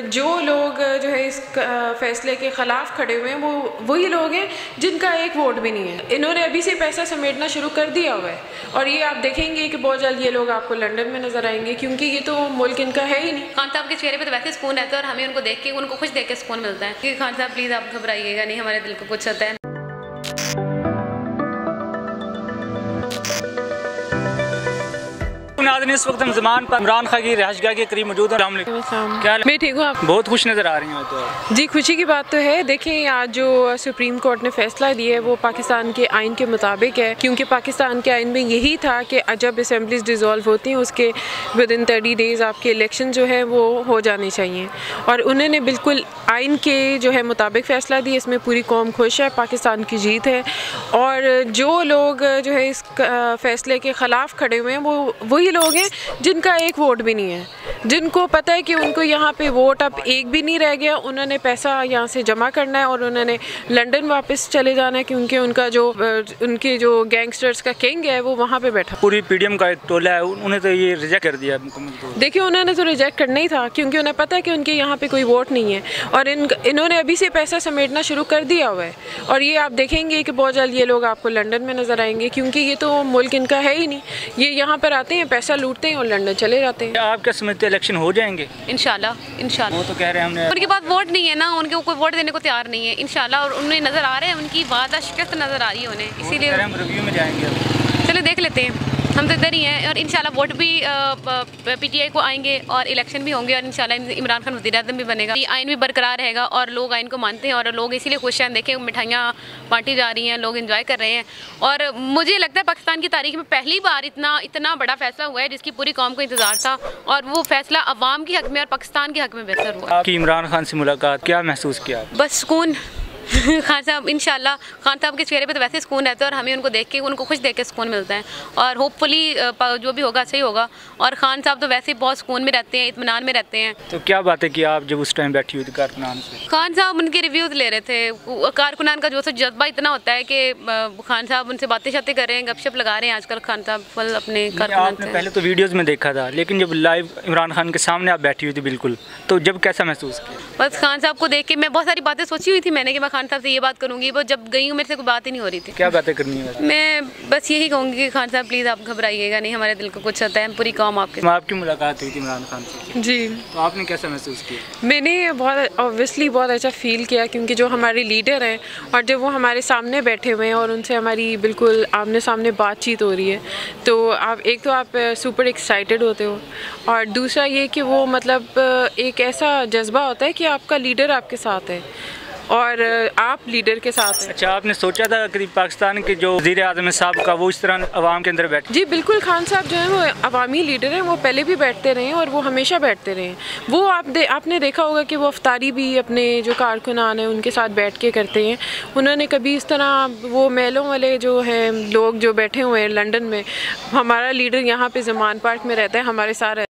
जो लोग जो है इस फैसले के ख़िलाफ़ खड़े हुए हैं वो वही लोग हैं जिनका एक वोट भी नहीं है। इन्होंने अभी से पैसा समेटना शुरू कर दिया हुआ है और ये आप देखेंगे कि बहुत जल्द ये लोग आपको लंदन में नज़र आएंगे, क्योंकि ये तो मुल्क इनका है ही नहीं। खान साहब के चेहरे पे तो वैसे सुकून रहता है और हमें उनको देख के, उनको खुश देख के सुकून मिलता है कि खान साहब प्लीज़ आप घबराइएगा नहीं, हमारे दिल को कुछ होता है। इस वक्त हम ज़मान पर इमरान खान की रिहाइशगाह के करीब मौजूद हैं। क्या मैं ठीक हूँ, आप बहुत खुश नज़र आ रही हैं तो। जी, खुशी की बात तो है। देखें, आज जो सुप्रीम कोर्ट ने फैसला दिया है वो पाकिस्तान के आइन के मुताबिक है, क्योंकि पाकिस्तान के आइन में यही था कि जब असम्बलीज डिज़ोल्व होती हैं उसके विदिन 30 डेज़ आपके इलेक्शन जो है वो हो जाने चाहिए, और उन्होंने बिल्कुल आइन के जो है मुताबिक फ़ैसला दिया। इसमें पूरी कौम खुश है, पाकिस्तान की जीत है। और जो लोग जो है इस फैसले के ख़िलाफ़ खड़े हुए हैं वो वही लोग हैं जिनका एक वोट भी नहीं है, जिनको पता है कि उनको यहाँ पे वोट अब एक भी नहीं रह गया। उन्होंने पैसा यहाँ से जमा करना है और उन्होंने लंदन वापस चले जाना है, क्योंकि उनके जो गैंगस्टर्स का किंग है वो वहाँ पे बैठा। पूरी पीडीएम का एक टोला है, उन्हें तो ये रिजेक्ट कर दिया। देखिए, उन्होंने तो रिजेक्ट करना ही था, क्योंकि उन्हें पता है कि उनके यहाँ पे कोई वोट नहीं है और इन्होंने अभी से पैसा समेटना शुरू कर दिया हुआ है। और ये आप देखेंगे कि बहुत जल्द ये लोग आपको लंदन में नज़र आएंगे, क्योंकि ये तो मुल्क इनका है ही नहीं। ये यहाँ पर आते हैं, पैसा लूटते हैं और लंदन चले जाते हैं। आप क्या समझते हैं, इलेक्शन हो जाएंगे? इंशाल्लाह। वो तो कह रहे हैं हमने, उनके पास वोट नहीं है ना, उनके कोई वोट देने को तैयार नहीं है इंशाल्लाह। और उन्हें नज़र आ रहे हैं, उनकी वादा शिकस्त नज़र आ रही है उन्हें, इसीलिए हम रिव्यू में जाएंगे। चलो देख लेते हैं, हम तो इधर ही हैं। और इंशाल्लाह वोट भी पीटीआई को आएंगे और इलेक्शन भी होंगे और इंशाल्लाह इमरान खान वज़ीर-ए-आज़म भी बनेगा। आइन भी बरकरार रहेगा और लोग आइन को मानते हैं और लोग इसीलिए खुश हैं। देखें, मिठाइयाँ बांटी जा रही हैं, लोग एंजॉय कर रहे हैं। और मुझे लगता है पाकिस्तान की तारीख में पहली बार इतना बड़ा फैसला हुआ है जिसकी पूरी कौम को इंतजार था, और वो फैसला अवाम के हक़ में और पाकिस्तान के हक़ में बेहतर हुआ। आपकी इमरान खान से मुलाकात, क्या महसूस किया? बस सुकून। खान साहब, इंशाल्लाह खान साहब के चेहरे पे तो वैसे सुकून रहता है और हमें उनको देख के, उनको खुश देख के सुकून मिलता है। और होपफुली जो भी होगा सही होगा। और खान साहब तो वैसे बहुत सुकून में रहते हैं, इत्मीनान में रहते हैं। तो क्या बातें की आप जब उस टाइम बैठी हुई थी कारकुनान से? खान साहब उनके रिव्यूज़ ले रहे थे। कारकुनान का जो जज्बा इतना होता है कि खान साहब उनसे बातें कर रहे हैं, गपशप लगा रहे हैं आजकल खान साहब फुल अपने कारकुनान से। पहले तो वीडियोज़ में देखा था, लेकिन जब लाइव इमरान खान के सामने आप बैठी हुई थी बिल्कुल, तो जब कैसा महसूस किया? बस खान साहब को देख के मैं बहुत सारी बातें सोची हुई थी मैंने कि मैं खान साहब से ये बात करूँगी, वो जब गई हूँ मेरे से कोई बात ही नहीं हो रही थी। क्या बातें करनी है? मैं बस यही कहूँगी कि खान साहब प्लीज़ आप घबराइएगा नहीं, हमारे दिल को कुछ होता है, पूरी कौम आपकी मुलाकात हुई थी इमरान खान से? जी। तो आपने कैसा महसूस किया? मैंने बहुत ऑब्वियसली बहुत अच्छा फ़ील किया, क्योंकि जो हमारे लीडर हैं और जब वो हमारे सामने बैठे हुए हैं और उनसे हमारी बिल्कुल आमने सामने बातचीत हो रही है, तो आप सुपर एक्साइटेड होते हो, और दूसरा ये कि वो मतलब एक ऐसा जज्बा होता है कि आपका लीडर आपके साथ है और आप लीडर के साथ हैं। अच्छा, आपने सोचा था कि पाकिस्तान के जो वज़ीर-ए-आज़म साहब का वो इस तरह अवाम के अंदर बैठे? जी बिल्कुल, खान साहब जो हैं वो अवामी लीडर हैं, वो पहले भी बैठते रहे हैं और वो हमेशा बैठते रहे हैं। वो आपने देखा होगा कि वो अफ्तारी भी अपने जो कारकुनान हैं उनके साथ बैठ के करते हैं। उन्होंने कभी इस तरह वो महलों वाले जो हैं लोग जो बैठे हुए हैं लंदन में, हमारा लीडर यहाँ पे ज़मान पार्क में रहता है, हमारे साथ